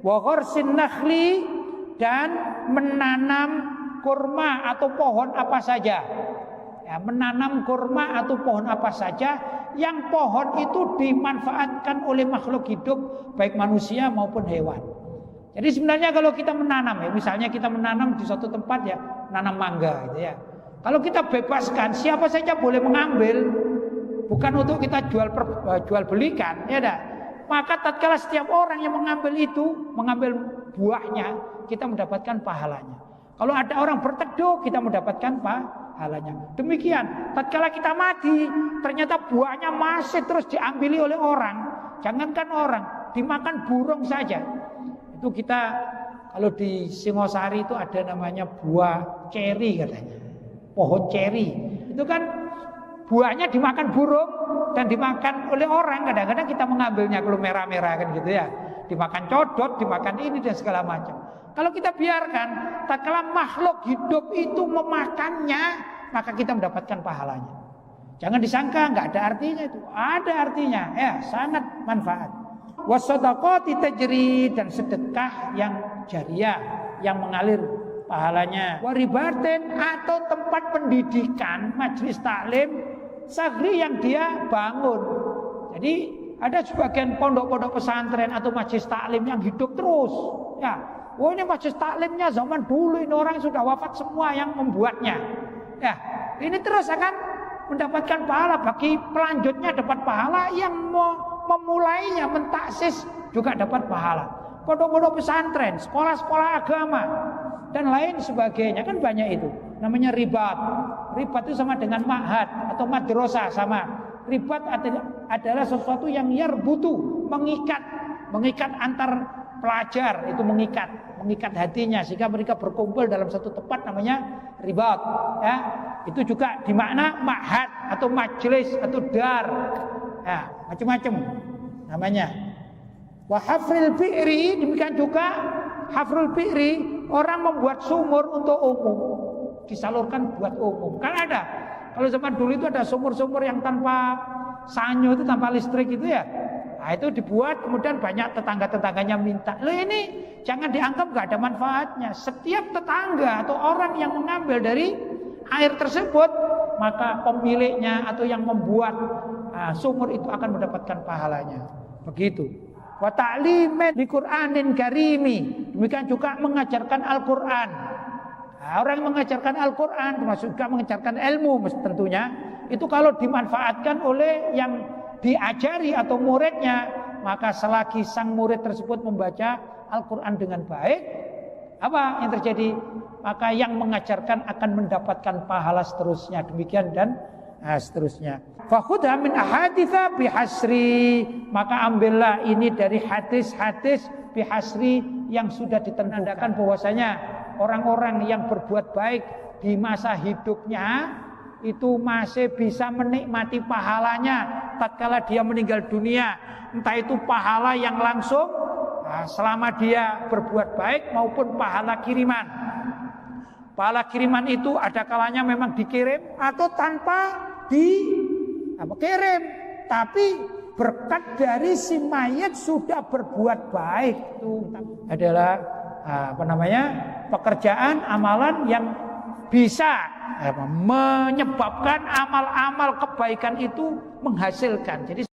wa gharsin nakhli, dan menanam kurma atau pohon apa saja. Ya, menanam kurma atau pohon apa saja yang pohon itu dimanfaatkan oleh makhluk hidup baik manusia maupun hewan. Jadi sebenarnya kalau kita menanam, ya misalnya kita menanam di suatu tempat, ya menanam mangga gitu ya. Kalau kita bebaskan, siapa saja boleh mengambil, bukan untuk kita jual belikan, ya dah. Maka tatkala setiap orang yang mengambil itu, mengambil buahnya, kita mendapatkan pahalanya. Kalau ada orang berteduh, kita mendapatkan pahalanya. Demikian, tatkala kita mati, ternyata buahnya masih terus diambili oleh orang. Jangankan orang, dimakan burung saja. Itu kita, kalau di Singosari itu ada namanya buah ceri katanya. Pohon ceri. Itu kan buahnya dimakan burung dan dimakan oleh orang. Kadang-kadang kita mengambilnya kalau merah-merah kan gitu ya. Dimakan codot, dimakan ini dan segala macam. Kalau kita biarkan, tatkala makhluk hidup itu memakannya, maka kita mendapatkan pahalanya. Jangan disangka nggak ada artinya itu. Ada artinya, ya sangat manfaat. Wasadaqati tajri, dan sedekah yang jariyah, yang mengalir pahalanya. Waribaten, atau tempat pendidikan, majelis taklim sagri yang dia bangun. Jadi ada sebagian pondok-pondok pesantren atau majelis taklim yang hidup terus. Ya, oh ini majelis taklimnya zaman dulu, ini orang sudah wafat semua yang membuatnya. Ya, ini terus akan mendapatkan pahala, bagi pelanjutnya dapat pahala, yang memulainya, mentaksis juga dapat pahala. Pondok-pondok pesantren, sekolah-sekolah agama dan lain sebagainya, kan banyak itu. Namanya ribat. Ribat itu sama dengan ma'had atau madrasah sama. Ribat adalah sesuatu yang yarbutu, mengikat antar pelajar, itu mengikat hatinya sehingga mereka berkumpul dalam satu tempat, namanya ribat. Ya, itu juga dimakna ma'had atau majelis atau dar. Ya, macam-macam namanya. Wa hafril bi'ri, demikian juga hafrul bi'ri, orang membuat sumur untuk umum, disalurkan buat umum. Kan ada, kalau zaman dulu itu ada sumur-sumur yang tanpa sanyo, itu tanpa listrik itu ya. Nah, itu dibuat, kemudian banyak tetangga-tetangganya minta. Loh, ini jangan dianggap gak ada manfaatnya. Setiap tetangga atau orang yang mengambil dari air tersebut, maka pemiliknya atau yang membuat sumur itu akan mendapatkan pahalanya. Begitu. Wa ta'limin bi Qur'anin karimi, demikian juga mengajarkan Al-Qur'an. Nah, orang yang mengajarkan Al-Qur'an termasuk juga mengajarkan ilmu tentunya, itu kalau dimanfaatkan oleh yang diajari atau muridnya, maka selagi sang murid tersebut membaca Al-Qur'an dengan baik, apa yang terjadi? Maka yang mengajarkan akan mendapatkan pahala seterusnya, demikian dan seterusnya. Fakhudha min ahaditsa bihasri, maka ambillah ini dari hadis-hadis bihasri yang sudah ditentukan bahwasanya orang-orang yang berbuat baik di masa hidupnya itu masih bisa menikmati pahalanya tatkala dia meninggal dunia, entah itu pahala yang langsung selama dia berbuat baik maupun pahala kiriman. Pahala kiriman itu ada kalanya memang dikirim atau tanpa dikirim, tapi berkat dari si mayat sudah berbuat baik. Itu adalah pekerjaan amalan yang bisa menyebabkan amal-amal kebaikan itu menghasilkan. Jadi